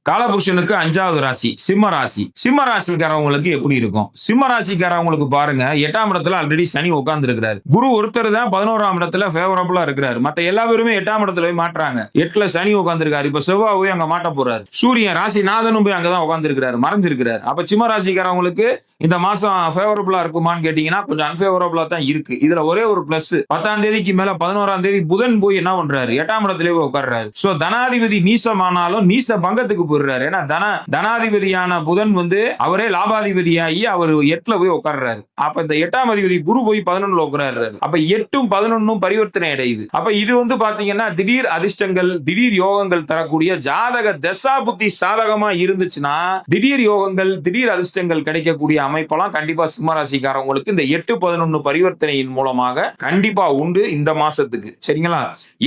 காலபுருஷனுக்கு 5வது ராசி சிம்ம ராசி. சிம்ம ராசிக்காரவங்களுக்கு எப்படி இருக்கும்? சிம்ம ராசிக்காரவங்களுக்கு பாருங்க, 8ஆம் இடத்துல ஆல்ரெடி சனி உட்கார்ந்து இருக்கிறாரு. குரு ஒருத்தர் தான் 11ஆம் இடத்துல ஃபேவரபிளா இருக்கிறாரு. மத்த எல்லா பேருமே 8ஆம் இடத்துல போய் மாட்டுறாங்க. 8ல சனி உட்கார்ந்து இருக்காரு. இப்ப செவ்வாய் போய் அங்க மாட்ட போறாரு. சூரியன் ராசிநாதனும் போய் அங்கதான் உட்கார்ந்து இருக்கிறாரு, மறைஞ்சிருக்கிறாரு. அப்ப சிம்ம ராசிக்காரவங்களுக்கு இந்த மாசம் ஃபேவரபிளா இருக்குமான்னு கேட்டீங்கன்னா கொஞ்சம் அன்ஃபேவரபிளா தான் இருக்கு. இதுல ஒரே ஒரு பிளஸ், 10ஆம் தேதிக்கு மேல 11ஆம் தேதி புதன் போய் என்ன பண்றாரு? 8ஆம் இடத்திலே போய் உட்கார்றாரு. சோ தனாதிபதி நீசமானாலும் நீச பங்கத்துக்கு போயிடுறாரு. ஏன்னா தனாதிபதியான புதன் அவரே லாபாதிபதியாகி அவர் 8ல போய் உட்கார்றாரு. அப்ப இந்த 8ஆம் அதிபதி குரு போய் 11ல உட்கார்றாரு. அப்ப 8ம் 11ம் பரிவர்த்தனை அடையுது. அப்ப இது பாத்தீங்கன்னா திடீர் அதிர்ஷ்டங்கள், திடீர் யோகங்கள் தரக்கூடிய ஜாதக தசா புத்தி சாதகமா இருந்துச்சுன்னா திடீர் யோகங்கள், திடீர் அதிர்ஷ்டங்கள் கிடைக்கக்கூடிய அமைப்பெல்லாம் கண்டிப்பா சிம்மராசிக்காரவங்களுக்கு இந்த 8-11 பரிவர்த்தனையின் மூலமாக கண்டிப்பா உண்டு இந்த மாசத்துக்கு. சரிங்களா?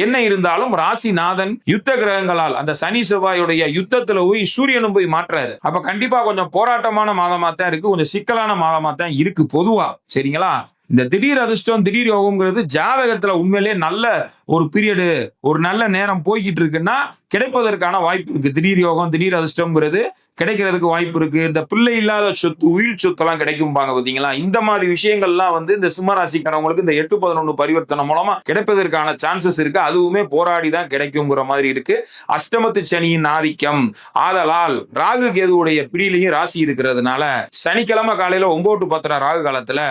என்ன இருந்தாலும் ராசிநாதன் யுத்த கிரகங்களால் அந்த சனி செவ்வாயுடைய யுத்தத்துல போய் சூரியனும் போய் மாற்றாரு. அப்ப கண்டிப்பா கொஞ்சம் போராட்டமான மாதமா தான் இருக்கு, கொஞ்சம் சிக்கலான மாதமா தான் இருக்கு பொதுவா. சரிங்களா? இந்த திடீர் அதிர்ஷ்டம், திடீர் யோகம்ங்கிறது ஜாதகத்துல உண்மையிலே நல்ல ஒரு பீரியடு, ஒரு நல்ல நேரம் போய்கிட்டு இருக்குன்னா கிடைப்பதற்கான வாய்ப்பு இருக்கு. திடீர் யோகம், திடீர் அதிர்ஷ்டம்ங்கிறது கிடைக்கிறதுக்கு வாய்ப்பு இருக்கு. இந்த பிள்ளை இல்லாத சொத்து, உயிர் சொத்து எல்லாம் கிடைக்கும்பாங்க பாத்தீங்களா? இந்த மாதிரி விஷயங்கள்லாம் இந்த சிம்மராசிக்காரவங்களுக்கு இந்த 8-11 பரிவர்த்தனை மூலமா கிடைப்பதற்கான சான்சஸ் இருக்கு. அதுவுமே போராடி தான் கிடைக்குங்கிற மாதிரி இருக்கு. அஷ்டமத்து சனியின் ஆதிக்கம் ஆதலால் ராகு கேதுவுடைய பிடியிலையும் ராசி இருக்கிறதுனால சனிக்கிழமை காலையில 9 to 10 ராகு காலத்துல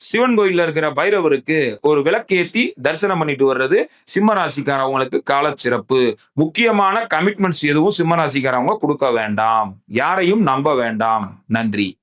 சிவன் கோயில்ல இருக்கிற பைரவருக்கு ஒரு விளக்கேத்தி தரிசனம் பண்ணிட்டு வர்றது சிம்மராசிக்காரவங்களுக்கு கால சிறப்பு. முக்கியமான கமிட்மெண்ட்ஸ் எதுவும் சிம்மராசிக்காரவங்க கொடுக்க வேண்டாம். யாரையும் நம்ப வேண்டாம். நன்றி.